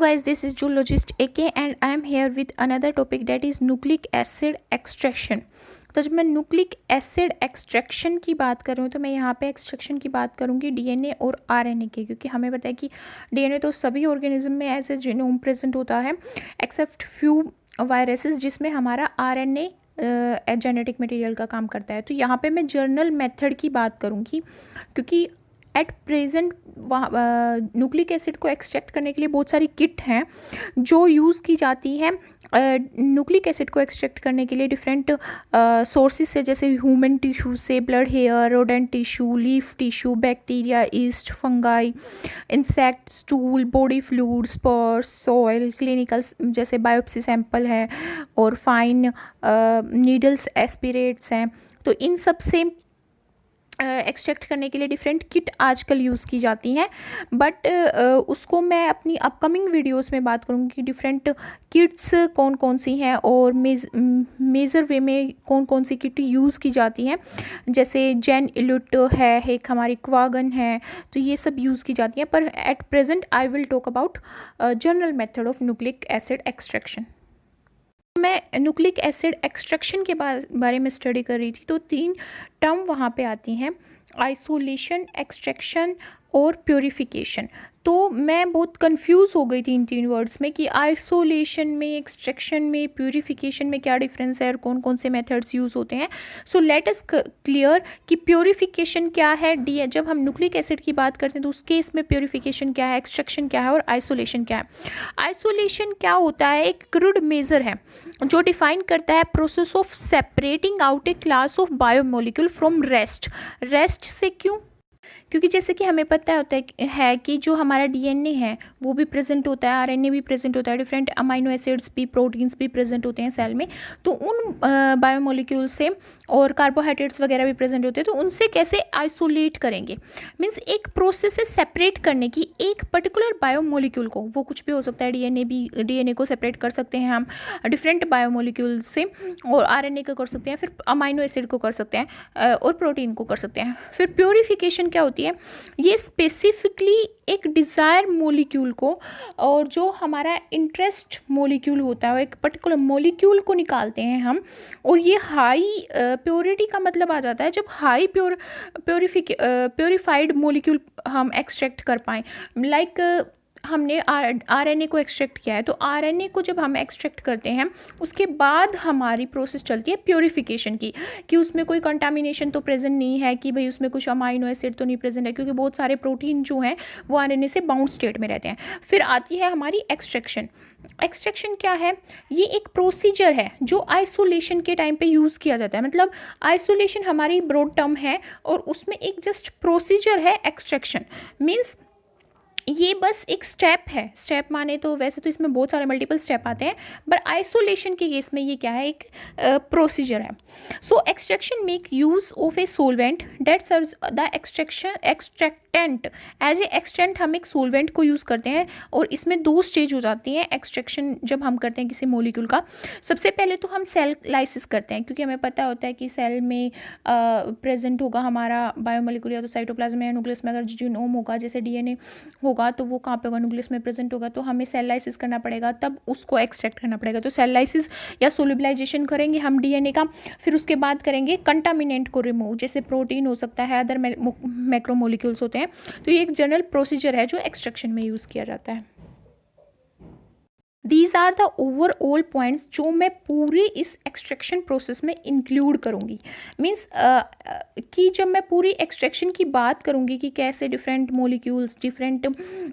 Guys, this is zoologist AK and I am here with another topic that is nucleic acid extraction. तो जब मैं nucleic acid extraction की बात कर रही हूँ तो मैं यहाँ पे एक्सट्रैक्शन की बात करूँगी डीएनए और आरएनए की, क्योंकि हमें पता है कि डीएनए तो सभी ऑर्गेनिज्म में एज ए जीनोम प्रेजेंट होता है एक्सेप्ट फ्यू वायरसेस जिसमें हमारा आरएनए जेनेटिक मटेरियल का काम करता है। तो यहाँ पे मैं जर्नल मेथड की बात करूँगी क्योंकि एट प्रेजेंट न्यूक्लिक एसिड को एक्सट्रैक्ट करने के लिए बहुत सारी किट हैं जो यूज़ की जाती है न्यूक्लिक एसिड को एक्सट्रैक्ट करने के लिए डिफरेंट सोर्सेज से, जैसे ह्यूमन टिश्यू से, blood hair, rodent tissue, leaf tissue, bacteria, yeast, fungi, insect, stool, body fluid, sperms, soil, clinical जैसे बायोप्सी सैंपल है और फाइन नीडल्स, एस्पिरेट्स हैं। तो इन सब से एक्सट्रैक्ट करने के लिए डिफरेंट किट आजकल यूज़ की जाती हैं, बट उसको मैं अपनी अपकमिंग वीडियोस में बात करूँगी कि डिफरेंट किट्स कौन कौन सी हैं और मेजर वे में कौन कौन सी किट यूज़ की जाती हैं। जैसे जेन इलुट है, एक हमारी क्वागन है, तो ये सब यूज़ की जाती हैं। पर at present I will talk about general method of nucleic acid extraction. मैं न्यूक्लिक एसिड एक्सट्रैक्शन के बारे में स्टडी कर रही थी तो 3 टर्म वहाँ पे आती हैं, आइसोलेशन, एक्सट्रैक्शन और प्योरीफिकेशन। तो मैं बहुत कंफ्यूज हो गई थी इन 3 वर्ड्स में कि आइसोलेशन में, एक्सट्रैक्शन में, प्योरीफिकेशन में क्या डिफरेंस है और कौन कौन से मेथड्स यूज़ होते हैं। सो लेट अस क्लियर कि प्योरीफिकेशन क्या है। जब हम न्यूक्लिक एसिड की बात करते हैं तो उस केस में प्योरीफिकेशन क्या है, एक्सट्रैक्शन क्या है और आइसोलेशन क्या है। आइसोलेशन क्या होता है? एक क्रूड मेजर है जो डिफाइन करता है process of separating out A class of biomolecule from rest से क्यों? क्योंकि जैसे कि हमें पता होता है कि जो हमारा डीएनए है वो भी प्रेजेंट होता है, आरएनए भी प्रेजेंट होता है, डिफरेंट अमाइनो एसिड्स भी, प्रोटीन्स भी प्रेजेंट होते हैं सेल में। तो उन बायोमोलिक्यूल से और कार्बोहाइड्रेट्स वगैरह भी प्रेजेंट होते हैं, तो उनसे कैसे आइसोलेट करेंगे? मीन्स एक प्रोसेस है सेपरेट करने की एक पर्टिकुलर बायोमोलिक्यूल को, वो कुछ भी हो सकता है, डीएनए को सेपरेट कर सकते हैं हम डिफरेंट बायोमोलिक्यूल से, और आरएनए को कर सकते हैं, फिर अमाइनो एसिड को कर सकते हैं और प्रोटीन को कर सकते हैं। फिर प्योरीफिकेशन क्या होती है? ये स्पेसिफिकली एक डिज़ायर मोलिक्यूल को और जो हमारा इंटरेस्ट मोलिक्यूल होता है, एक पर्टिकुलर मोलिक्यूल को निकालते हैं हम, और ये हाई प्योरिटी का मतलब आ जाता है जब हाई प्योरीफाइड मोलिक्यूल हम एक्सट्रैक्ट कर पाएँ। लाइक हमने आरएनए को एक्सट्रैक्ट किया है, तो आरएनए को जब हम एक्सट्रैक्ट करते हैं उसके बाद हमारी प्रोसेस चलती है प्योरीफिकेशन की, कि उसमें कोई कंटामिनेशन तो प्रेजेंट नहीं है, कि भाई उसमें कुछ अमाइनो एसिड तो नहीं प्रेजेंट है, क्योंकि बहुत सारे प्रोटीन जो हैं वो आरएनए से बाउंड स्टेट में रहते हैं। फिर आती है हमारी एक्सट्रैक्शन। एक्सट्रैक्शन क्या है? ये एक प्रोसीजर है जो आइसोलेशन के टाइम पे यूज़ किया जाता है। मतलब आइसोलेशन हमारी ब्रॉड टर्म है और उसमें एक जस्ट प्रोसीजर है एक्सट्रैक्शन। मीन्स ये बस एक स्टेप है। स्टेप माने तो वैसे तो इसमें बहुत सारे मल्टीपल स्टेप आते हैं, बट आइसोलेशन के केस में ये क्या है? एक प्रोसीजर है। So extraction make use of a solvent that serves the extractant as a extent. हम एक सोलवेंट को यूज़ करते हैं और इसमें 2 स्टेज हो जाती हैं एक्सट्रैक्शन जब हम करते हैं किसी मोलिक्यूल का। सबसे पहले तो हम सेल लाइसिस करते हैं, क्योंकि हमें पता होता है कि सेल में प्रेजेंट होगा हमारा बायोमोलिक्यूल, या तो साइटोप्लाज्म या न्यूक्लियस में। अगर जीनोम होगा, जैसे डीएनए होगा, तो वो कहाँ पे होगा? न्यूक्लियस में प्रेजेंट होगा, तो हमें सेल लाइसिस करना पड़ेगा, तब उसको एक्सट्रैक्ट करना पड़ेगा। तो सेल लाइसिस या सोल्यूबलाइजेशन करेंगे हम डीएनए का। फिर उसके बाद करेंगे कंटामिनेंट को रिमूव, जैसे प्रोटीन हो सकता है, अदर मैक्रोमोलिक्यूल्स होते हैं। तो ये एक जनरल प्रोसीजर है जो एक्सट्रैक्शन में यूज़ किया जाता है। These are the overall points जो मैं पूरे इस एक्सट्रैक्शन प्रोसेस में इंक्लूड करूँगी। मीन्स कि जब मैं पूरी एक्सट्रैक्शन की बात करूँगी कि कैसे डिफरेंट मोलिक्यूल्स, डिफरेंट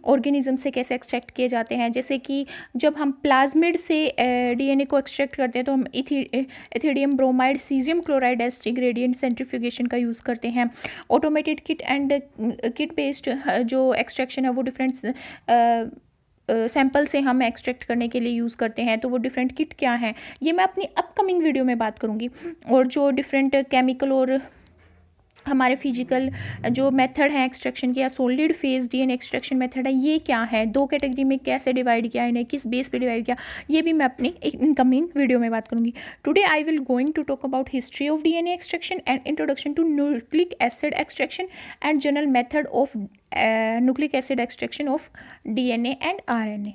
ऑर्गेनिज्म से कैसे एक्सट्रैक्ट किए जाते हैं। जैसे कि जब हम प्लाज्मिड से डीएनए को एक्सट्रैक्ट करते हैं तो हम ethidium bromide, caesium chloride एस्ट्री gradient centrifugation का यूज़ करते हैं। Automated kit and kit based जो एक्सट्रैक्शन है वो डिफरेंट सैंपल से हम एक्सट्रैक्ट करने के लिए यूज़ करते हैं। तो वो डिफरेंट किट क्या है ये मैं अपनी अपकमिंग वीडियो में बात करूँगी। और जो डिफरेंट केमिकल और हमारे फिजिकल जो मेथड है एक्सट्रैक्शन की, या solid phase DNA extraction method है, ये क्या है, 2 कैटेगरी में कैसे डिवाइड किया, इन्हें किस बेस पे डिवाइड किया, ये भी मैं अपनी इनकमिंग वीडियो में बात करूँगी। Today I will going to talk about history of DNA extraction and introduction to nucleic acid extraction and general method of nucleic acid extraction of DNA and RNA.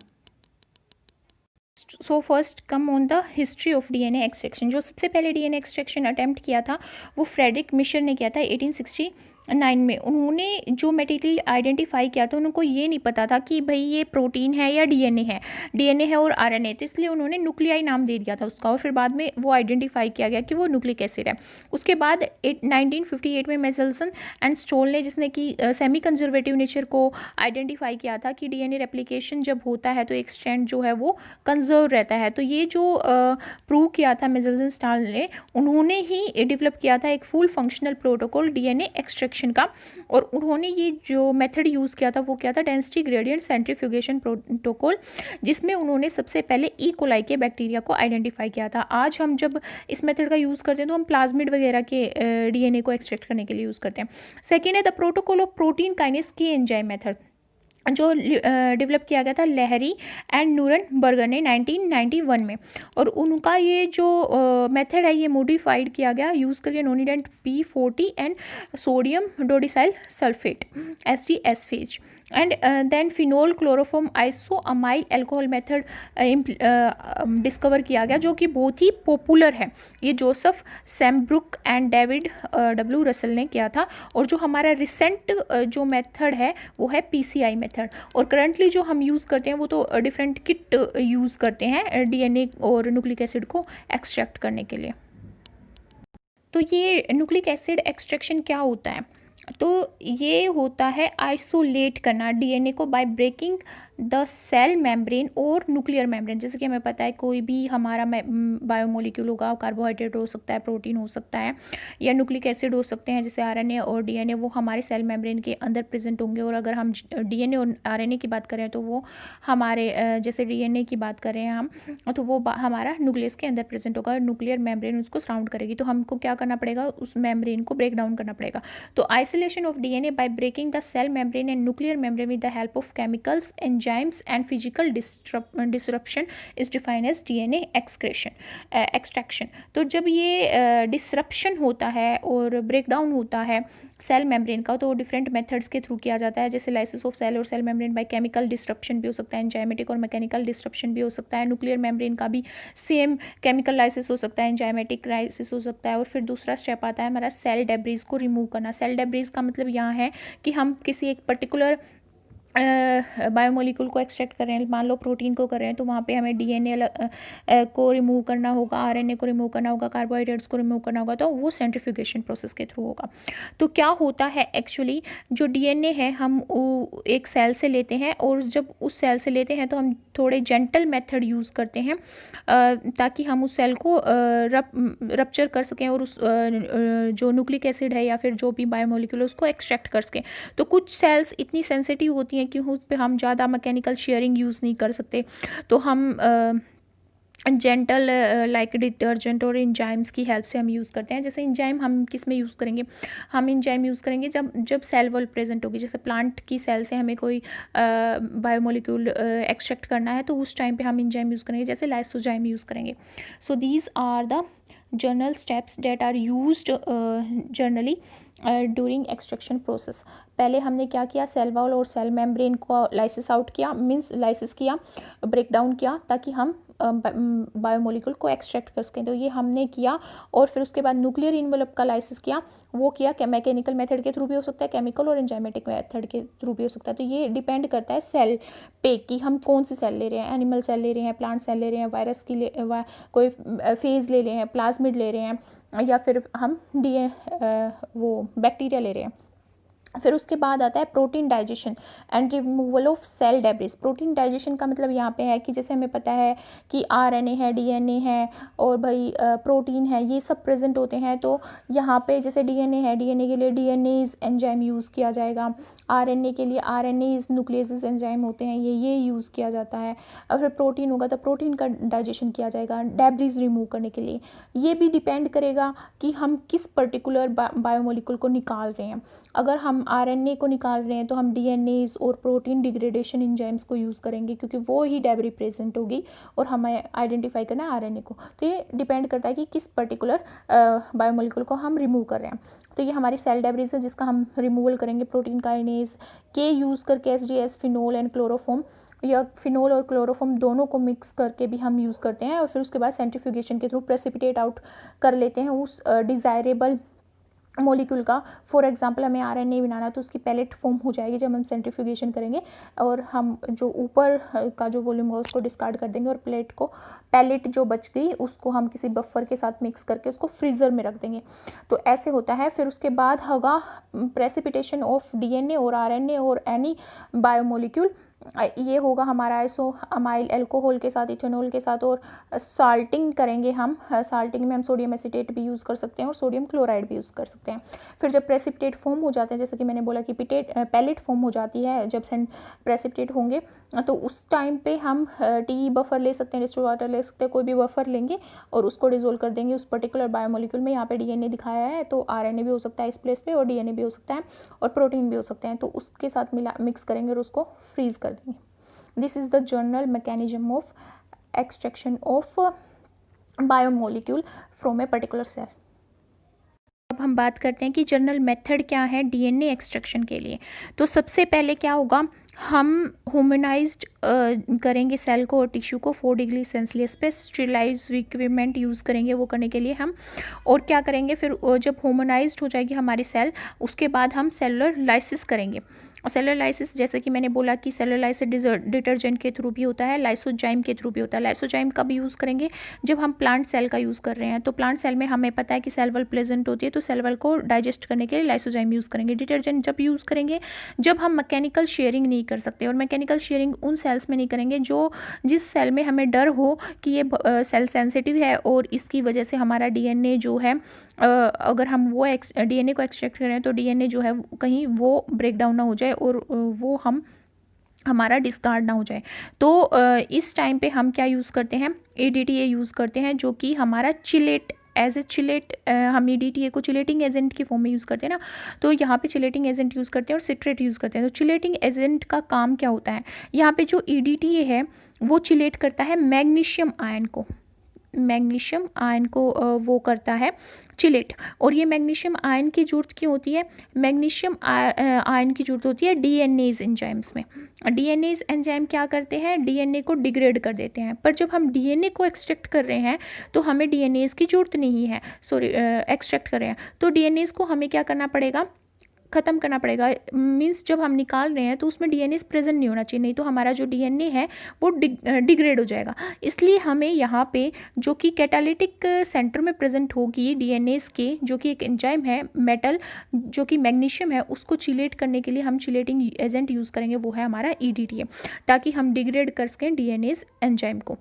So first come on the history of DNA extraction. जो सबसे पहले DNA extraction attempt किया था वो Friedrich Miescher ने किया था 1869 में। उन्होंने जो मटेरियल आइडेंटिफाई किया था उनको ये नहीं पता था कि भाई ये प्रोटीन है या डीएनए है और आरएनए, तो इसलिए उन्होंने न्यूक्लियाई नाम दे दिया था उसका, और फिर बाद में वो आइडेंटिफाई किया गया कि वो न्यूक्लिक एसिड है। उसके बाद 1958 में मेसेल्सन एंड स्टोल ने, जिसने कि सेमी कंजर्वेटिव नेचर को आइडेंटिफाई किया था कि डीएनए रेप्लिकेशन जब होता है तो एक स्ट्रैंड जो है वो कंजर्व रहता है। तो ये जो प्रूव किया था मेसेल्सन स्टाल ने, उन्होंने ही डेवलप किया था एक full functional protocol DNA extraction का। और उन्होंने ये जो मेथड यूज़ किया था वो क्या था, डेंसिटी ग्रेडियंट सेंट्रीफ्यूगेशन प्रोटोकॉल, जिसमें उन्होंने सबसे पहले ई कोलाई के बैक्टीरिया को आइडेंटिफाई किया था। आज हम जब इस मेथड का यूज़ करते हैं तो हम प्लाज्मिड वगैरह के डीएनए को एक्सट्रैक्ट करने के लिए यूज़ करते हैं। सेकेंड है the protocol of protein kinase की एंजाइम मेथड, जो डेवलप किया गया था लहरी एंड न्यूरनबर्गर ने 1991 में। और उनका ये जो मेथड है ये मॉडिफाइड किया गया यूज़ करके nonidet P40 and sodium dodecyl sulfate SDS phase and then phenol chloroform isoamyl alcohol method discover किया गया, जो कि बहुत ही पॉपुलर है। ये Joseph Sambrook and David W Russell ने किया था। और जो हमारा रिसेंट जो मेथड है वो है PCI मेथड। और करंटली जो हम यूज़ करते हैं वो तो डिफरेंट किट यूज़ करते हैं डीएनए और न्यूक्लिक एसिड को एक्सट्रैक्ट करने के लिए। तो ये न्यूक्लिक एसिड एक्सट्रैक्शन क्या होता है, तो ये होता है आइसोलेट करना डीएनए को by breaking the cell membrane और न्यूक्लियर मेम्ब्रेन। जैसे कि हमें पता है कोई भी हमारा बायोमोलिक्यूल होगा, कार्बोहाइड्रेट हो सकता है, प्रोटीन हो सकता है, या न्यूक्लिक एसिड हो सकते हैं जैसे आरएनए और डीएनए, वो हमारे सेल मेम्ब्रेन के अंदर प्रेजेंट होंगे। और अगर हम डीएनए और आरएनए की बात करें तो वो हमारे जैसे डीएनए की बात करें हम, तो वो हमारा न्यूक्लियस के अंदर प्रेजेंट होगा और न्यूक्लियर मेम्ब्रेन उसको सराउंड करेगी। तो हमको क्या करना पड़ेगा, उस मेम्ब्रेन को ब्रेक डाउन करना पड़ेगा। तो isolation of DNA by breaking the cell membrane and nuclear membrane with the help of chemicals, enzymes and physical disruption is defined as DNA extraction। तो जब ये डिसरप्शन होता है और ब्रेकडाउन होता है सेल मेम्ब्रेन का, तो डिफरेंट मेथड्स के थ्रू किया जाता है, जैसे लाइसिस ऑफ सेल और cell membrane by chemical disruption भी हो सकता है, एंजाइमेटिक और मैकेनिकल डिसरप्शन भी हो सकता है। न्यूक्लियर मेम्ब्रेन का भी सेम केमिकल लाइसिस हो सकता है, एंजाइमेटिक लाइसिस हो सकता है। और फिर दूसरा स्टेप आता है हमारा सेल डेब्रीज को रिमूव करना। सेल डेब्रीज का मतलब यहाँ है कि हम किसी एक पर्टिकुलर बायोमोलिक्यूल को एक्सट्रैक्ट कर रहे हैं, मान लो प्रोटीन को कर रहे हैं, तो वहाँ पे हमें डीएनए को रिमूव करना होगा, आरएनए को रिमूव करना होगा, कार्बोहाइड्रेट्स को रिमूव करना होगा, तो वो सेंट्रीफ्यूगेशन प्रोसेस के थ्रू होगा। तो क्या होता है एक्चुअली, जो डीएनए है हम एक सेल से लेते हैं, और जब उस सेल से लेते हैं तो हम थोड़े जेंटल मेथड यूज़ करते हैं ताकि हम उस सेल को रप्चर कर सकें और उस जो न्यूक्लिक एसिड है या फिर जो भी बायोमोलिक्यूल है उसको एक्सट्रैक्ट कर सकें। तो कुछ सेल्स इतनी सेंसिटिव होती हैं कि उस पर हम ज़्यादा मैकेनिकल शेयरिंग यूज़ नहीं कर सकते, तो हम जेंटल लाइक डिटर्जेंट और इंजाइम्स की हेल्प से हम यूज़ करते हैं। जैसे इंजाइम हम किस में यूज़ करेंगे, हम इंजाइम यूज़ करेंगे जब सेल वॉल प्रेजेंट होगी। जैसे प्लांट की सेल से हमें कोई बायोमोलिक्यूल एक्सट्रैक्ट करना है तो उस टाइम पे हम इंजाइम यूज़ करेंगे, जैसे लाइसोजाइम यूज़ करेंगे। So these are the general steps that are used generally during extraction process. पहले हमने क्या किया, सेल वॉल और सेल मेम्ब्रेन को लाइसिस आउट किया, मीन्स लाइसिस किया, ब्रेक डाउन किया, ताकि हम बायोमोलिक्यूल को एक्सट्रैक्ट कर सकें। तो ये हमने किया। और फिर उसके बाद न्यूक्लियर इन्वेलप का लाइसिस किया, वो किया मैकेनिकल मेथड के थ्रू भी हो सकता है, केमिकल और एंजाइमेटिक मेथड के थ्रू भी हो सकता है। तो ये डिपेंड करता है सेल पे कि हम कौन सी सेल ले रहे हैं, एनिमल सेल ले रहे हैं, प्लांट सेल ले रहे हैं, वायरस की कोई फेज ले रहे हैं, प्लाज्मिड ले रहे हैं, या फिर हम वो बैक्टीरिया ले रहे हैं। फिर उसके बाद आता है protein digestion and removal of cell debris. Protein digestion का मतलब यहाँ पे है कि जैसे हमें पता है कि आरएनए है, डीएनए है और भाई प्रोटीन है, ये सब प्रेजेंट होते हैं। तो यहाँ पे जैसे डीएनए है, डीएनए के लिए डीएनएज एंजाइम यूज़ किया जाएगा, आरएनए के लिए आरएनएज न्यूक्लियस एंजाइम होते हैं, ये यूज़ किया जाता है। और फिर प्रोटीन होगा तो प्रोटीन का डाइजेशन किया जाएगा डेब्रिस रिमूव करने के लिए। ये भी डिपेंड करेगा कि हम किस पर्टिकुलर बायोमोलिक्यूल को निकाल रहे हैं। अगर हम आरएनए को निकाल रहे हैं तो हम डीएनएज और प्रोटीन डिग्रेडेशन एंजाइम्स को यूज़ करेंगे, क्योंकि वो ही डेब्री प्रेजेंट होगी और हमें आइडेंटिफाई करना है आरएनए को। तो ये डिपेंड करता है कि किस पर्टिकुलर बायोमोलिक्यूल को हम रिमूव कर रहे हैं। तो ये हमारी सेल डेब्रीज है जिसका हम रिमूवल करेंगे प्रोटीन काइनेज के यूज़ करके, एसडीएस, फिनोल एंड क्लोरोफॉर्म या फिनोल और क्लोरोफॉर्म दोनों को मिक्स करके भी हम यूज़ करते हैं, और फिर उसके बाद सेंट्रीफ्यूगेशन के थ्रू प्रेसिपिटेट आउट कर लेते हैं उस डिज़ायरेबल मॉलिक्यूल का। फॉर एग्जांपल हमें आरएनए बनाना तो उसकी पैलेट फॉर्म हो जाएगी जब हम सेंट्रीफ्यूगेशन करेंगे, और हम जो ऊपर का जो वॉल्यूम होगा उसको डिस्कार्ड कर देंगे, और पैलेट जो बच गई उसको हम किसी बफर के साथ मिक्स करके उसको फ्रीज़र में रख देंगे। तो ऐसे होता है। फिर उसके बाद होगा प्रेसिपिटेशन ऑफ डीएनए और आरएनए और एनी बायोमोलिक्यूल। ये होगा हमारा आइसोअमाइल अल्कोहल के साथ, इथेनॉल के साथ, और साल्टिंग करेंगे हम। साल्टिंग में हम सोडियम एसीटेट भी यूज़ कर सकते हैं और सोडियम क्लोराइड भी यूज़ कर सकते हैं। फिर जब प्रेसिपिटेट फॉर्म हो जाते हैं, जैसे कि मैंने बोला कि पैलेट फॉर्म हो जाती है जब प्रेसिपिटेट होंगे, तो उस टाइम पे हम टी बफर ले सकते हैं, डिस्टिल्ड वाटर ले सकते हैं, कोई भी बफर लेंगे और उसको डिजोल्व कर देंगे उस पर्टिकुलर बायोमोलिक्यूल में। यहाँ पे डीएनए दिखाया है तो आरएनए भी हो सकता है इस प्लेस पे, और डीएनए भी हो सकता है, और प्रोटीन भी हो सकते हैं। तो उसके साथ मिक्स करेंगे और उसको फ्रीज कर देंगे। This is the general mechanism of extraction of biomolecule from a particular cell. अब हम बात करते हैं कि जनरल मेथड क्या है डीएनए एक्सट्रैक्शन के लिए। तो सबसे पहले क्या होगा, हम ह्यूमनाइज्ड करेंगे सेल को और टिश्यू को 4 डिग्री सेल्सियस पे स्टेरिलाइज इक्विपमेंट यूज़ करेंगे वो करने के लिए हम। और क्या करेंगे फिर जब ह्यूमनाइज्ड हो जाएगी हमारी सेल, उसके बाद हम सेलुलर लाइसिस करेंगे। और सेलुलर लाइसिस जैसे कि मैंने बोला कि सेलुलर लाइसिस डिटर्जेंट के थ्रू भी होता है, लाइसोजाइम के थ्रू भी होता है। लाइसोजाइम कब यूज़ करेंगे, जब हम प्लांट सेल का यूज़ कर रहे हैं। तो प्लांट सेल में हमें पता है कि सेल वॉल प्रेजेंट होती है, तो सेल वॉल को डाइजेस्ट करने के लिए लाइसोजाइम यूज़ करेंगे। डिटर्जेंट जब यूज़ करेंगे जब हम मैकेनिकल शेयरिंग नहीं कर सकते, और मैकेनिकल शेयरिंग उन सेल्स में नहीं करेंगे जिस सेल में हमें डर हो कि ये सेल सेंसिटिव है और इसकी वजह से हमारा डीएनए जो है, अगर हम वो डीएनए को एक्सट्रैक्ट करें तो डीएनए जो है कहीं वो ब्रेक डाउन ना हो जाए और वो हमारा डिस्कार्ड ना हो जाए। तो इस टाइम पे हम क्या यूज़ करते हैं, ADTA यूज़ करते हैं, जो कि हमारा चिलेट एज ए चिलेट, हम ADTA को चिलेटिंग एजेंट की फॉर्म में यूज़ करते हैं ना, तो यहाँ पे चिलेटिंग एजेंट यूज़ करते हैं और सिट्रेट यूज़ करते हैं। तो चिलेटिंग एजेंट का काम क्या होता है, यहाँ पे जो ADTA है वो चिलेट करता है मैग्नीशियम आयन को वो करता है चिलेट। और ये मैग्नीशियम आयन की जरूरत क्यों होती है, मैग्नीशियम आयन की जरूरत होती है डीएनएज एंजाइम्स में। डीएनएज एंजाइम क्या करते हैं, डीएनए को डिग्रेड कर देते हैं। पर जब हम डीएनए को एक्सट्रैक्ट कर रहे हैं तो हमें डीएनएज की जरूरत नहीं है, एक्सट्रैक्ट कर रहे हैं तो डीएनएज को हमें क्या करना पड़ेगा, ख़त्म करना पड़ेगा। मीन्स जब हम निकाल रहे हैं तो उसमें डीएनए प्रेजेंट नहीं होना चाहिए, नहीं तो हमारा जो डीएनए है वो डिग्रेड हो जाएगा। इसलिए हमें यहाँ पे जो कि कैटालिटिक सेंटर में प्रेजेंट होगी डीएनए के, जो कि एक एंजाइम है मेटल जो कि मैग्नीशियम है, उसको चिलेट करने के लिए हम चिलेटिंग एजेंट यूज़ करेंगे, वो है हमारा EDTA, ताकि हम डिग्रेड कर सकें डीएनए एंजाइम को।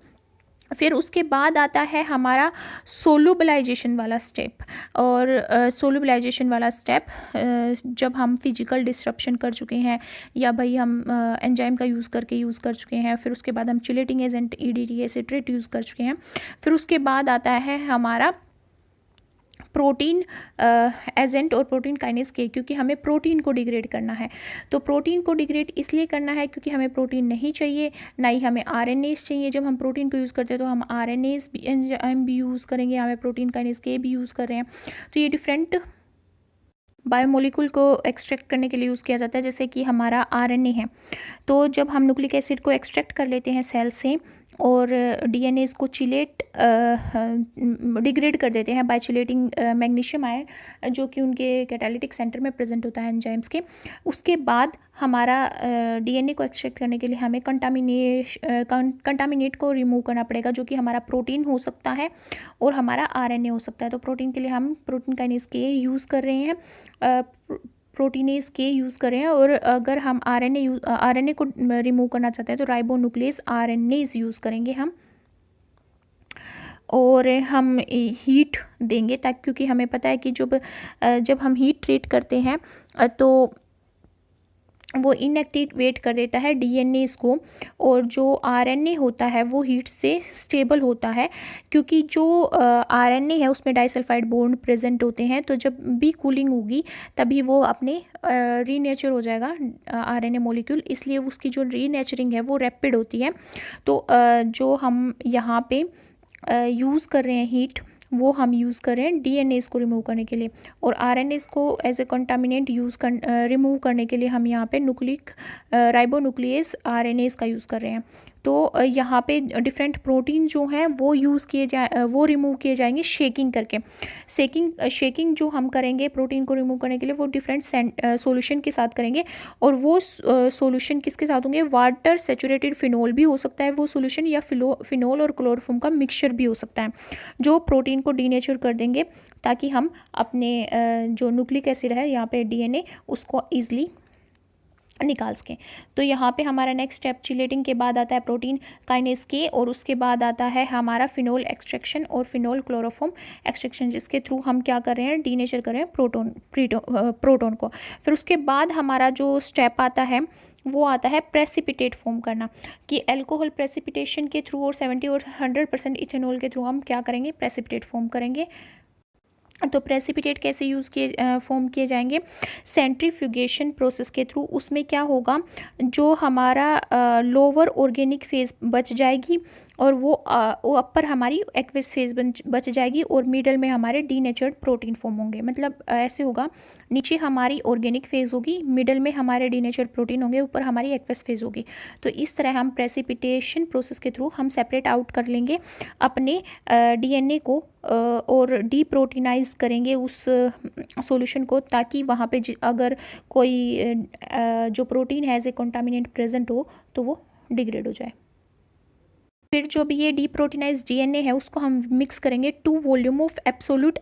फिर उसके बाद आता है हमारा सोलुबलाइजेशन वाला स्टेप। और सोलुबलाइजेशन वाला स्टेप जब हम फिजिकल डिस्ट्रप्शन कर चुके हैं या भाई हम एंजाइम का यूज़ कर चुके हैं, फिर उसके बाद हम chelating agent EDTA citrate use कर चुके हैं, फिर उसके बाद आता है हमारा प्रोटीन एजेंट और प्रोटीन काइनेज के, क्योंकि हमें प्रोटीन को डिग्रेड करना है। तो प्रोटीन को डिग्रेड इसलिए करना है क्योंकि हमें प्रोटीन नहीं चाहिए, ना ही हमें RNAs चाहिए। जब हम प्रोटीन को यूज़ करते हैं तो हम RNAs भी यूज़ करेंगे, हमें प्रोटीन काइनेज के भी यूज़ कर रहे हैं। तो ये डिफरेंट बायोमोलिक्यूल को एक्सट्रैक्ट करने के लिए यूज़ किया जाता है। जैसे कि हमारा RNA है, तो जब हम न्यूक्लिक एसिड को एक्सट्रैक्ट कर लेते हैं सेल से और डीएनए को चिलेट डिग्रेड कर देते हैं बाय चिलेटिंग मैग्नीशियम आयन, जो कि उनके कैटालिटिक सेंटर में प्रेजेंट होता है एंजाइम्स के। उसके बाद हमारा डीएनए को एक्सट्रैक्ट करने के लिए हमें कंटामिनेट को रिमूव करना पड़ेगा, जो कि हमारा प्रोटीन हो सकता है और हमारा RNA हो सकता है। तो प्रोटीन के लिए हम प्रोटीन काइनेज के यूज़ कर रहे हैं, प्रोटीनेज के यूज़ करें। और अगर हम RNA को रिमूव करना चाहते हैं तो राइबोन्यूक्लियस RNAs यूज़ करेंगे हम। और हम हीट देंगे ताकि, क्योंकि हमें पता है कि जब हम हीट ट्रीट करते हैं तो वो इनएक्टिवेट कर देता है डीएनएस को, और जो RNA होता है वो हीट से स्टेबल होता है, क्योंकि जो RNA है उसमें डाइसल्फाइड बॉन्ड प्रेजेंट होते हैं। तो जब भी कूलिंग होगी तभी वो अपने रीनेचर हो जाएगा RNA मॉलिक्यूल, इसलिए उसकी जो रीनेचरिंग है वो रैपिड होती है। तो जो हम यहाँ पे यूज़ कर रहे हैं हीट, वो हम यूज़ कर रहे हैं डीएनएस को रिमूव करने के लिए, और आरएनएस को एज ए कंटामिनेंट रिमूव करने के लिए हम यहाँ पे राइबोन्यूक्लियस आरएनएस का यूज़ कर रहे हैं। तो यहाँ पे डिफरेंट प्रोटीन जो हैं वो वो रिमूव किए जाएंगे शेकिंग करके। शेकिंग जो हम करेंगे प्रोटीन को रिमूव करने के लिए वो डिफरेंट सॉल्यूशन के साथ करेंगे, और वो सॉल्यूशन किसके साथ होंगे, वाटर सेचुरेटेड फिनोल भी हो सकता है वो सॉल्यूशन, या फिनोल और क्लोरोफॉर्म का मिक्सचर भी हो सकता है, जो प्रोटीन को डीनेचर कर देंगे ताकि हम अपने जो न्यूक्लिक एसिड है यहाँ पे डीएनए उसको ईजिली निकाल सकें। तो यहाँ पे हमारा नेक्स्ट स्टेप चिलेटिंग के बाद आता है प्रोटीन काइनेज के, और उसके बाद आता है हमारा फिनोल एक्सट्रैक्शन और फिनोल क्लोरोफॉर्म एक्सट्रैक्शन, जिसके थ्रू हम क्या कर रहे हैं, डीनेचर कर रहे हैं प्रोटोन को। फिर उसके बाद हमारा जो स्टेप आता है वो आता है प्रेसिपिटेट फॉर्म करना, कि अल्कोहल प्रेसिपिटेशन के थ्रू और 70 और 100% इथेनॉल के थ्रू हम क्या करेंगे, प्रेसिपिटेट फॉर्म करेंगे। तो प्रेसिपिटेट कैसे फॉर्म किए जाएंगे, सेंट्रीफ्यूगेशन प्रोसेस के थ्रू। उसमें क्या होगा, जो हमारा लोअर ऑर्गेनिक फेज बच जाएगी और वो अपर हमारी एक्विस फेज बच जाएगी, और मिडल में हमारे डीनेचर्ड प्रोटीन फॉर्म होंगे। मतलब ऐसे होगा, नीचे हमारी ऑर्गेनिक फेज होगी, मिडल में हमारे डीनेचर्ड प्रोटीन होंगे, ऊपर हमारी एक्विस फेज होगी। तो इस तरह हम प्रेसिपिटेशन प्रोसेस के थ्रू हम सेपरेट आउट कर लेंगे अपने डीएनए को, और डीप्रोटीनाइज करेंगे उस सॉल्यूशन को, ताकि वहाँ पे अगर कोई जो प्रोटीन है एज ए कंटामिनेंट प्रेजेंट हो तो वो डिग्रेड हो जाए। फिर जो भी ये डीप्रोटीनाइज डीएनए है उसको हम मिक्स करेंगे 2 volume of absolute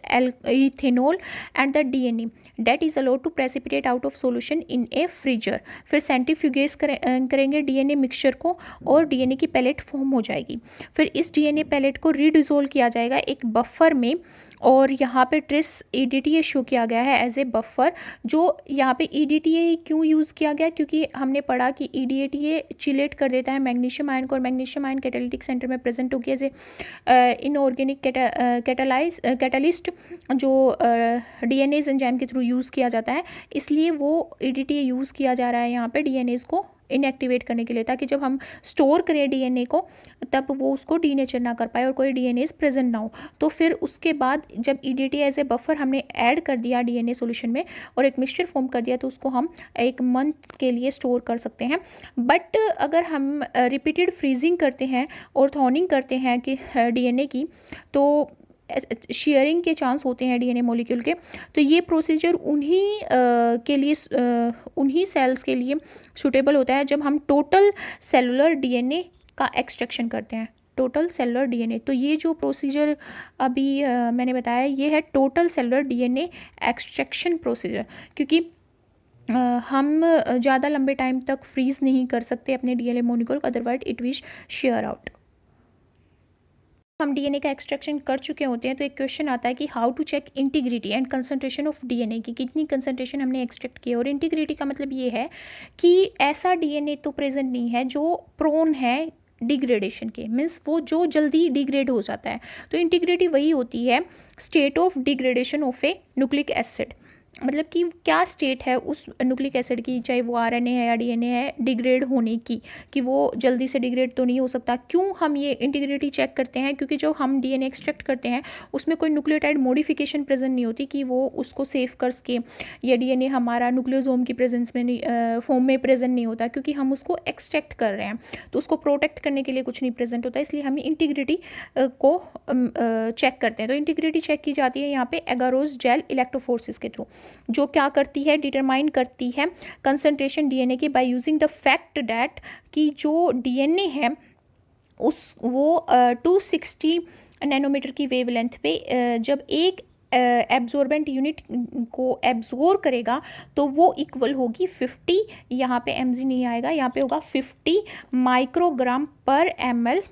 ethanol and the DNA that is allowed to precipitate out of solution in a freezer. फिर सेंट्रीफ्यूगेज करेंगे डीएनए मिक्सचर को, और डीएनए की पैलेट फॉर्म हो जाएगी। फिर इस डीएनए पैलेट को रीडिजोल्व किया जाएगा एक बफर में, और यहाँ पे ट्रेस EDTA शो किया गया है एज ए बफर। जो यहाँ पे EDTA क्यों यूज़ किया गया, क्योंकि हमने पढ़ा कि EDTA चिलेट कर देता है मैग्नीशियम आयन को, और मैग्नीशियम आयन कैटालिटिक सेंटर में प्रेजेंट होगी एज ए इनऑर्गेनिक कैटालिस्ट, जो डीएनएज एंजाइम के थ्रू यूज़ किया जाता है। इसलिए वो EDTA यूज़ किया जा रहा है यहाँ पे डीएनएज को इनएक्टिवेट करने के लिए, ताकि जब हम स्टोर करें डीएनए को तब वो उसको डीनेचर ना कर पाए और कोई डीएनएज प्रेजेंट ना हो। तो फिर उसके बाद जब EDTA एज ए बफर हमने ऐड कर दिया डीएनए सॉल्यूशन में और एक मिक्सचर फॉर्म कर दिया, तो उसको हम 1 मंथ के लिए स्टोर कर सकते हैं। बट अगर हम रिपीटेड फ्रीजिंग करते हैं और थॉनिंग करते हैं कि डीएनए की, तो शेयरिंग के चांस होते हैं डीएनए मॉलिक्यूल के। तो ये प्रोसीजर उन्हीं सेल्स के लिए सूटेबल होता है जब हम टोटल सेलुलर डीएनए का एक्सट्रैक्शन करते हैं, टोटल सेलुलर डीएनए। तो ये जो प्रोसीजर अभी मैंने बताया ये है total cellular DNA extraction procedure, क्योंकि हम ज़्यादा लंबे टाइम तक फ्रीज नहीं कर सकते अपने DNA molecule, otherwise it will share out. हम डीएनए का एक्सट्रैक्शन कर चुके होते हैं तो एक क्वेश्चन आता है कि how to check integrity and concentration of DNA, की कितनी कंसंट्रेशन हमने एक्सट्रैक्ट की। और इंटीग्रिटी का मतलब ये है कि ऐसा डीएनए तो प्रेजेंट नहीं है जो प्रोन है डिग्रेडेशन के, मीन्स वो जो जल्दी डिग्रेड हो जाता है। तो इंटीग्रिटी वही होती है state of degradation of A nucleic acid, मतलब कि क्या स्टेट है उस न्यूक्लिक एसिड की, चाहे वो आरएनए है या डीएनए है, डिग्रेड होने की, कि वो जल्दी से डिग्रेड तो नहीं हो सकता। क्यों हम ये इंटीग्रिटी चेक करते हैं, क्योंकि जो हम डीएनए एक्सट्रैक्ट करते हैं उसमें कोई न्यूक्लियोटाइड मॉडिफिकेशन प्रेजेंट नहीं होती कि वो उसको सेव कर सके, या डीएनए हमारा न्यूक्लियोसोम की प्रेजेंस में नहीं, फॉर्म में प्रेजेंट नहीं होता, क्योंकि हम उसको एक्सट्रैक्ट कर रहे हैं तो उसको प्रोटेक्ट करने के लिए कुछ नहीं प्रेजेंट होता। इसलिए हम इंटीग्रिटी को चेक करते हैं। तो इंटीग्रिटी चेक की जाती है यहाँ पे एगारोस जेल इलेक्ट्रोफोर्सिस के थ्रू, जो क्या करती है, डिटरमाइन करती है कंसंट्रेशन डीएनए की by using the fact that कि जो डीएनए है वो 260 नैनोमीटर की वेवलेंथ पे जब एक एब्जॉर्बेंट यूनिट को एब्जॉर्ब करेगा तो वो इक्वल होगी 50, यहाँ पे mg नहीं आएगा, यहाँ पे होगा 50 माइक्रोग्राम पर ml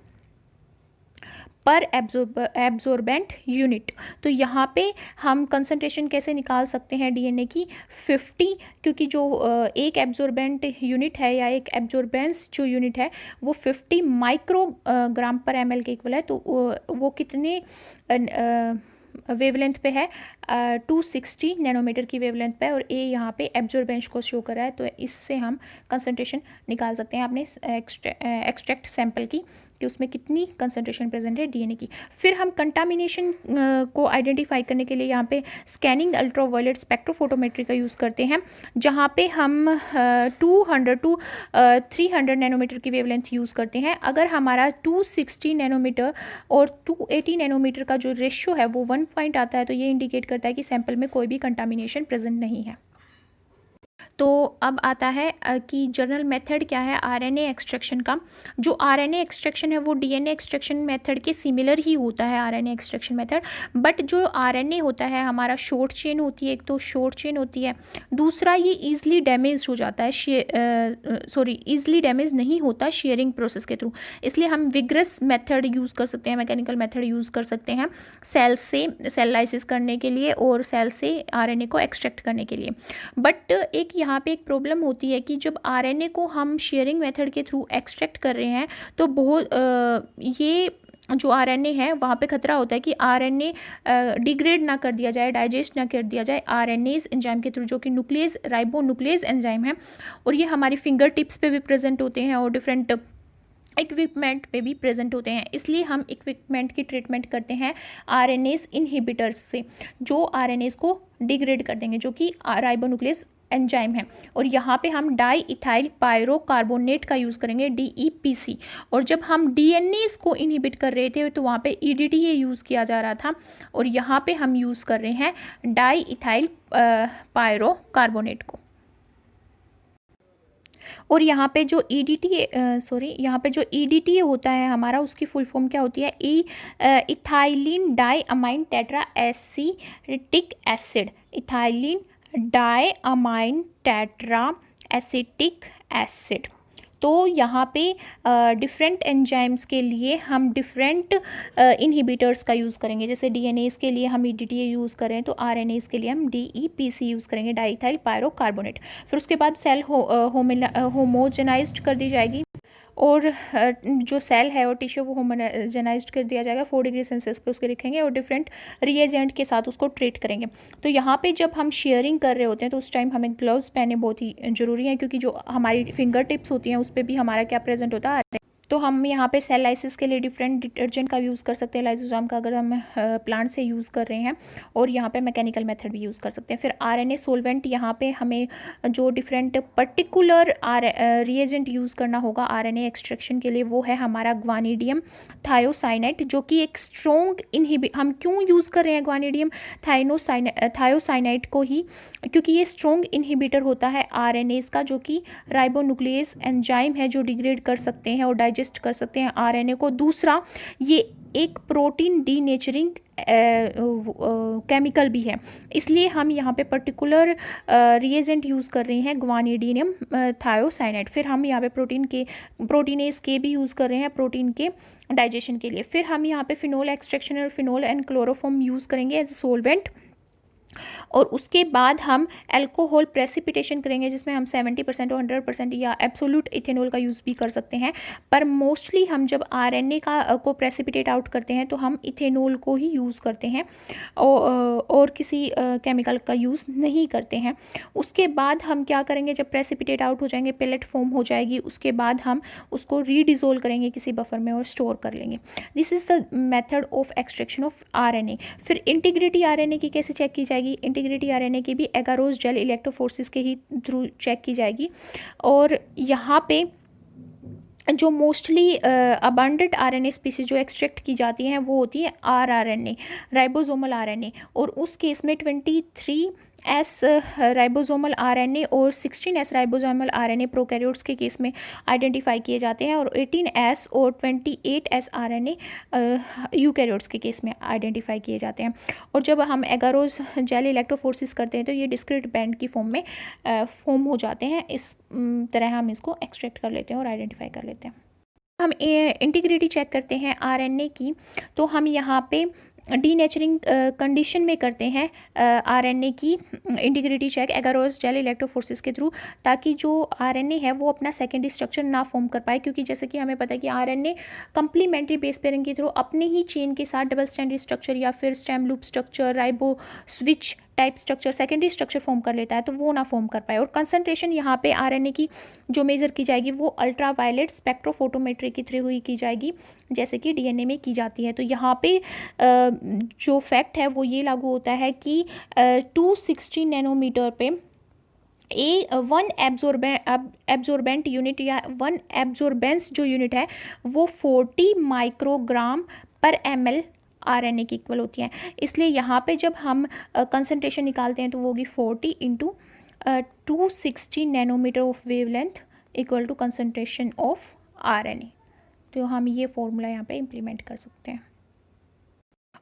पर एब्जॉर्बेंट यूनिट। तो यहाँ पे हम कंसंट्रेशन कैसे निकाल सकते हैं डीएनए की, 50, क्योंकि जो एक एब्जॉर्बेंट यूनिट है या एक एब्जॉर्बेंस जो यूनिट है वो 50 माइक्रोग्राम पर ml के इक्वल है। तो वो कितने वेवलेंथ पे है, 260 नैनोमीटर की वेवलेंथ पे है, और ए यहाँ पे एब्जॉर्बेंस को शो कर रहा है। तो इससे हम कंसंट्रेशन निकाल सकते हैं अपने एक्सट्रैक्ट सैंपल की कि उसमें कितनी कंसंट्रेशन प्रेजेंट है डीएनए की। फिर हम कंटामिनेशन को आइडेंटिफाई करने के लिए यहाँ पे स्कैनिंग अल्ट्रावायलेट स्पेक्ट्रोफोटोमेट्री का यूज़ करते हैं, जहाँ पे हम 200 टू 300 नैनोमीटर की वेवलेंथ यूज़ करते हैं। अगर हमारा 260 नैनोमीटर और 280 नैनोमीटर का जो रेशियो है वो 1 पॉइंट आता है, तो ये इंडिकेट करता है कि सैंपल में कोई भी कंटामिनेशन प्रेजेंट नहीं है। तो अब आता है कि जनरल मेथड क्या है आरएनए एक्सट्रैक्शन का। जो आरएनए एक्सट्रैक्शन है वो डीएनए एक्सट्रैक्शन मेथड के सिमिलर ही होता है आरएनए एक्सट्रैक्शन मेथड, बट जो आरएनए होता है हमारा शॉर्ट चेन होती है, एक तो शॉर्ट चेन होती है, दूसरा ये ईजिली डैमेज हो जाता है, ईजिली डैमेज नहीं होता शेयरिंग प्रोसेस के थ्रू, इसलिए हम विग्रस मेथड यूज़ कर सकते हैं, मैकेनिकल मेथड यूज़ कर सकते हैं सेल से सेल लाइसिस करने के लिए और सेल से आरएनए को एक्सट्रैक्ट करने के लिए। बट एक यहाँ पे एक प्रॉब्लम होती है कि जब आरएनए को हम शेयरिंग मेथड के थ्रू एक्सट्रैक्ट कर रहे हैं तो बहुत ये जो आरएनए है वहाँ पे खतरा होता है कि आरएनए डिग्रेड ना कर दिया जाए, डाइजेस्ट ना कर दिया जाए आरएनएज एंजाइम के थ्रू, जो कि न्यूक्लियस राइबोन्यूक्लियस एंजाइम है, और ये हमारी फिंगर टिप्स पे भी प्रेजेंट होते हैं और डिफरेंट इक्विपमेंट पे भी प्रेजेंट होते हैं। इसलिए हम इक्विपमेंट की ट्रीटमेंट करते हैं आरएनएज इनहिबिटर्स से, जो आरएनएज को डिग्रेड कर देंगे, जो कि राइबोन्यूक्लियस एंजाइम है। और यहाँ पे हम डाई इथाइल पायरोकार्बोनेट का यूज़ करेंगे DEPC। और जब हम डीएनएज को इनहिबिट कर रहे थे तो वहाँ पे EDTA यूज़ किया जा रहा था, और यहाँ पे हम यूज़ कर रहे हैं डाई इथाइल पायरोकार्बोनेट को। और यहाँ पे जो यहाँ पे जो EDTA होता है हमारा, उसकी फुल फॉर्म क्या होती है, ethylene di amine tetra acetic acid, ethylene di amine tetra acetic acid. तो यहाँ पे डिफरेंट एंजाइम्स के लिए हम डिफरेंट इनहिबिटर्स का यूज़ करेंगे। जैसे डीएनएज के लिए हम EDTA यूज़ करें तो आरएनएज के लिए हम DEPC यूज़ करेंगे, डाईइथाइल पायरोकार्बोनेट। फिर उसके बाद सेल होमोजेनाइज्ड कर दी जाएगी, और जो सेल है और टिश्यू वो होमोजेनाइज्ड कर दिया जाएगा, 4 डिग्री सेल्सियस पे उसके रखेंगे और डिफरेंट रिएजेंट के साथ उसको ट्रीट करेंगे। तो यहाँ पे जब हम शेयरिंग कर रहे होते हैं तो उस टाइम हमें ग्लव्स पहने बहुत ही ज़रूरी है, क्योंकि जो हमारी फिंगर टिप्स होती हैं उस पर भी हमारा क्या प्रेजेंट होता है। तो हम यहाँ पे सेल लाइसिस के लिए डिफरेंट डिटर्जेंट का यूज़ कर सकते हैं, लाइसोजाम का अगर हम प्लांट से यूज़ कर रहे हैं, और यहाँ पे मैकेनिकल मेथड भी यूज़ कर सकते हैं। फिर आरएनए सोलवेंट, यहाँ पे हमें जो डिफरेंट पर्टिकुलर रिएजेंट यूज़ करना होगा आरएनए एक्सट्रैक्शन के लिए, वो है हमारा ग्वानिडियम थायोसाइनेट, जो कि एक स्ट्रॉन्ग हम क्यों यूज़ कर रहे हैं ग्वानिडियम थायोसाइनेट को ही, क्योंकि ये स्ट्रॉन्ग इनहिबिटर होता है आरएनएज का, जो कि राइबोन्यूक्लियस एंजाइम है जो डिग्रेड कर सकते हैं और डाइजेस्ट कर सकते हैं आरएनए को। दूसरा, ये एक प्रोटीन डीनेचरिंग केमिकल भी है, इसलिए हम यहाँ पे पर्टिकुलर रिएजेंट यूज़ कर रहे हैं ग्वानिडियम थायोसाइनेट। फिर हम यहाँ पे प्रोटीनेज के भी यूज़ कर रहे हैं प्रोटीन के डाइजेशन के लिए। फिर हम यहाँ पे फिनोल एक्सट्रैक्शन और फिनोल एंड क्लोरोफॉर्म यूज़ करेंगे एज सोलवेंट, और उसके बाद हम अल्कोहल प्रेसिपिटेशन करेंगे, जिसमें हम 70% और 100% या एब्सोल्यूट इथेनॉल का यूज़ भी कर सकते हैं। पर मोस्टली हम जब आरएनए को प्रेसिपिटेट आउट करते हैं तो हम इथेनॉल को ही यूज़ करते हैं, और किसी केमिकल का यूज़ नहीं करते हैं। उसके बाद हम क्या करेंगे, जब प्रेसिपिटेट आउट हो जाएंगे, पेलेट फॉर्म हो जाएगी, उसके बाद हम उसको रीडिज़ोल्व करेंगे किसी बफर में और स्टोर कर लेंगे। This is the method of extraction of RNA. फिर इंटीग्रिटी आरएनए की कैसे चेक की जाएगी, इंटीग्रिटी आरएनए की भी एगारोस जेल इलेक्ट्रोफोरेसिस के ही थ्रू चेक की जाएगी। और यहाँ पे जो मोस्टली अबांडेंट आरएनए स्पीसीज जो एक्सट्रैक्ट की जाती हैं वो होती है rRNA, राइबोसोमल आरएनए, और उस केस में 23S राइबोसोमल आरएनए और 16S राइबोसोमल आरएनए प्रोकैरियोट्स के केस में आइडेंटिफाई किए जाते हैं, और 18S और 28S आरएनए यूकैरियोट्स के केस में आइडेंटिफाई किए जाते हैं। और जब हम एगारोस जेल इलेक्ट्रोफोरेसिस करते हैं तो ये डिस्क्रीट बैंड की फॉर्म में फॉर्म हो जाते हैं। इस तरह हम इसको एक्सट्रैक्ट कर लेते हैं और आइडेंटिफाई कर लेते हैं। हम इंटीग्रिटी चेक करते हैं आरएनए की, तो हम यहाँ पे डीनेचरिंग कंडीशन में करते हैं आरएनए की integrity check agarose gel electrophoresis के थ्रू, ताकि जो आरएनए है वो अपना सेकेंडरी स्ट्रक्चर ना फॉर्म कर पाए, क्योंकि जैसे कि हमें पता है कि आरएनए कंप्लीमेंट्री बेस पेयरिंग के थ्रू अपने ही चेन के साथ डबल स्टैंडर्ड स्ट्रक्चर या फिर stem loop structure, ribo switch type structure, secondary structure form कर लेता है, तो वो ना फॉर्म कर पाए। और कंसंट्रेशन यहाँ पे आरएनए की जो मेजर की जाएगी वो अल्ट्रावायलेट स्पेक्ट्रोफोटोमेट्री के थ्रू ही की जाएगी, जैसे कि डीएनए में की जाती है। तो यहाँ पे जो फैक्ट है वो ये लागू होता है कि 260 नैनोमीटर पे वन एब्जॉर्बेंट यूनिट या वन एब्जॉर्बेंस जो यूनिट है वो 40 माइक्रोग्राम पर ml आरएनए की इक्वल होती है। इसलिए यहाँ पे जब हम कंसंट्रेशन निकालते हैं तो वो होगी 40 into 260 nanometre of wavelength equal to concentration of RNA. तो हम ये फॉर्मूला यहाँ पे इम्प्लीमेंट कर सकते हैं।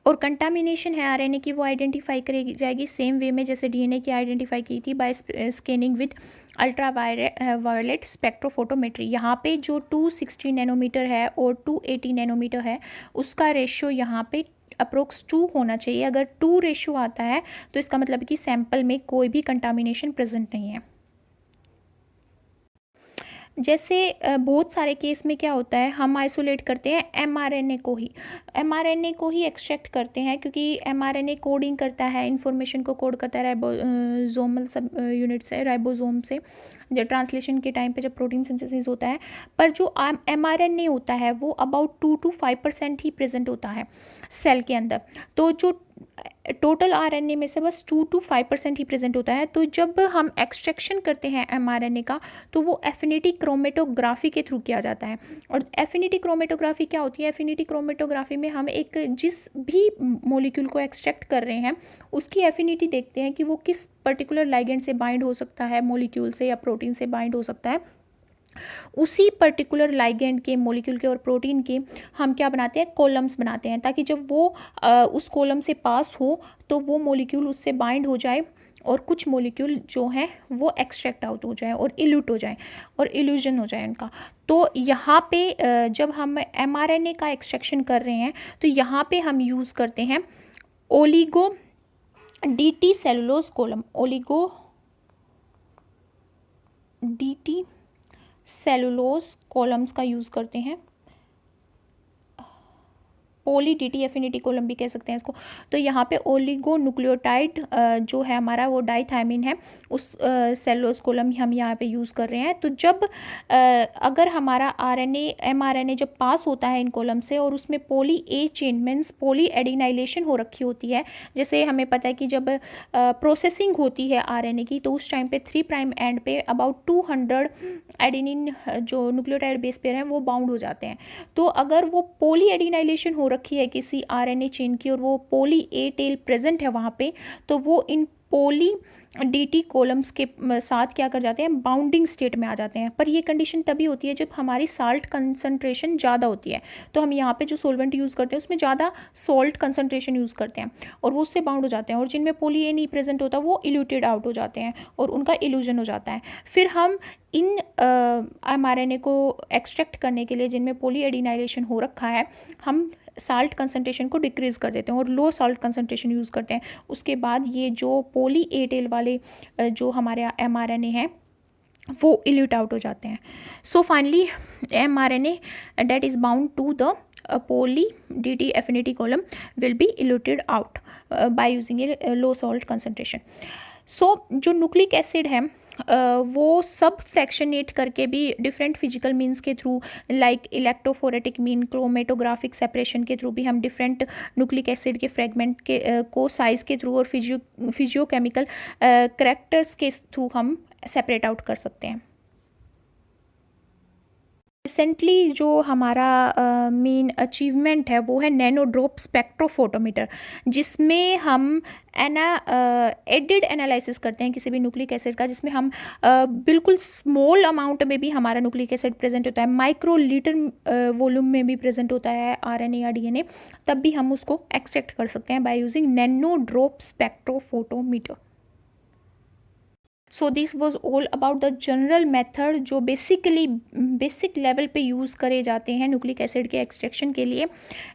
और कंटामिनेशन है आरएनए की, वो आइडेंटिफाई करी जाएगी सेम वे में जैसे डीएनए की आइडेंटिफाई की थी, by scanning with ultraviolet spectrophotometry. यहाँ पे जो 260 नैनोमीटर है और 280 नैनोमीटर है उसका रेशियो यहाँ पे अप्रोक्स 2 होना चाहिए। अगर 2 रेशियो आता है तो इसका मतलब है कि सैंपल में कोई भी कंटामिनेशन प्रेजेंट नहीं है। जैसे बहुत सारे केस में क्या होता है, हम आइसोलेट करते हैं एमआरएनए को ही एक्सट्रैक्ट करते हैं, क्योंकि एमआरएनए कोडिंग करता है, इंफॉर्मेशन को कोड करता है राइबोसोमल सब यूनिट से, राइबोसोम से, जब ट्रांसलेशन के टाइम पे जब प्रोटीन सिंथेसिस होता है। पर जो एमआरएनए होता है वो अबाउट 2 to 5% ही प्रेजेंट होता है सेल के अंदर। तो जो टोटल आरएनए में से बस 2 to 5% ही प्रेजेंट होता है। तो जब हम एक्सट्रैक्शन करते हैं एमआरएनए का तो वो एफिनिटी क्रोमेटोग्राफी के थ्रू किया जाता है। और एफिनिटी क्रोमेटोग्राफी क्या होती है? एफिनिटी क्रोमेटोग्राफी में हम एक जिस भी मॉलिक्यूल को एक्सट्रैक्ट कर रहे हैं उसकी एफिनिटी देखते हैं कि वो किस पर्टिकुलर लाइगेंड से बाइंड हो सकता है, मॉलिक्यूल से या प्रोटीन से बाइंड हो सकता है। उसी पर्टिकुलर लाइगेंड के, मॉलिक्यूल के और प्रोटीन के हम क्या बनाते हैं, कॉलम्स बनाते हैं, ताकि जब वो उस कॉलम से पास हो तो वो मॉलिक्यूल उससे बाइंड हो जाए और कुछ मॉलिक्यूल जो हैं वो एक्सट्रैक्ट आउट हो जाए और इल्यूट हो जाए और इल्यूजन हो जाए उनका। तो यहाँ पे जब हम एमआरएनए का एक्सट्रैक्शन कर रहे हैं तो यहाँ पे हम यूज़ करते हैं oligo dT cellulose column, oligo dT cellulose columns का यूज़ करते हैं, पॉली डीटी एफिनिटी कॉलम भी कह सकते हैं इसको। तो यहाँ पे ओलिगो न्यूक्लियोटाइड जो है हमारा वो डाइथाइमिन है, उस सेलुलोज कॉलम हम यहाँ पे यूज़ कर रहे हैं। तो जब अगर हमारा आरएनए एमआरएनए जब पास होता है इन कॉलम से और उसमें poly A chain means poly adenylation हो रखी होती है, जैसे हमें पता है कि जब प्रोसेसिंग होती है आरएनए की तो उस टाइम पे 3 प्राइम एंड पे अबाउट 200 एडिनिन जो न्यूक्लियोटाइड बेस पेयर हैं वो बाउंड हो जाते हैं। तो अगर वो पॉली एडिनाइलेशन हो रखी है किसी आरएनए चेन की और वो पॉली ए टेल प्रेजेंट है वहाँ पे, तो वो इन पॉली डीटी कॉलम्स के साथ क्या कर जाते हैं, बाउंडिंग स्टेट में आ जाते हैं। पर ये कंडीशन तभी होती है जब हमारी साल्ट कंसंट्रेशन ज़्यादा होती है। तो हम यहाँ पे जो सोलवेंट यूज़ करते हैं उसमें ज़्यादा सॉल्ट कंसंट्रेशन यूज़ करते हैं और वो उससे बाउंड हो जाते हैं, और जिनमें पॉली ए नहीं प्रेजेंट होता वो इल्यूटेड आउट हो जाते हैं और उनका इल्यूजन हो जाता है। फिर हम इन एमआरएनए को एक्सट्रैक्ट करने के लिए जिनमें पॉली एडिनाइलेशन हो रखा है हम साल्ट कंसंट्रेशन को डिक्रीज़ कर देते हैं और लो साल्ट कंसंट्रेशन यूज़ करते हैं। उसके बाद ये जो पॉली ए टेल वाले जो हमारे एमआरएनए हैं वो इल्यूट आउट हो जाते हैं। So finally mRNA that is bound to the poly D affinity column will be eluted out by using a low salt concentration. So जो न्यूक्लिक एसिड है वो सब फ्रैक्शनेट करके भी डिफरेंट फिजिकल मीन्स के through like electrophoretic mean, chromatographic separation के through भी हम डिफरेंट न्यूक्लिक एसिड के फ्रेगमेंट के को साइज़ के थ्रू और फिजियोकेमिकल करैक्टर्स के थ्रू हम सेपरेट आउट कर सकते हैं। रिसेंटली जो हमारा मेन अचीवमेंट है वो है नैनो ड्रॉप स्पेक्ट्रोफोटोमीटर, जिसमें हम एडिड एनालिसिस करते हैं किसी भी न्यूक्लिक एसिड का, जिसमें हम बिल्कुल स्मॉल अमाउंट में भी हमारा न्यूक्लिक एसिड प्रेजेंट होता है, माइक्रो लीटर वॉल्यूम में भी प्रेजेंट होता है आरएनए या डीएनए, तब भी हम उसको एक्सट्रैक्ट कर सकते हैं by using nano drop spectrophotometer. So this was all about the general method जो बेसिक लेवल पे यूज़ करे जाते हैं न्यूक्लिक एसिड के एक्सट्रैक्शन के लिए.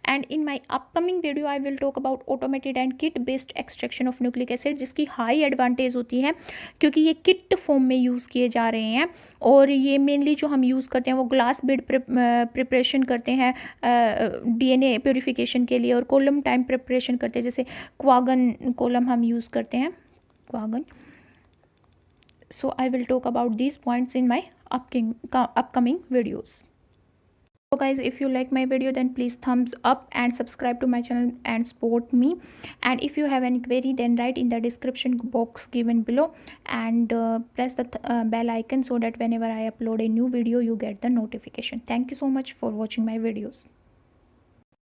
And in my upcoming video I will talk about automated and kit based extraction of nucleic acid, जिसकी high advantage होती है क्योंकि ये किट फॉर्म में यूज़ किए जा रहे हैं. और ये मेनली जो हम यूज़ करते हैं वो ग्लास बेड प्रिपरेशन करते हैं DNA प्योरीफिकेशन के लिए, और कॉलम टाइम प्रिपरेशन करते हैं, जैसे क्वागन कॉलम हम यूज़ करते हैं, क्वागन. So I will talk about these points in my upcoming videos. So guys, if you like my video then please thumbs up and subscribe to my channel and support me. And if you have any query then write in the description box given below, and press the bell icon so that whenever I upload a new video you get the notification. Thank you so much for watching my videos.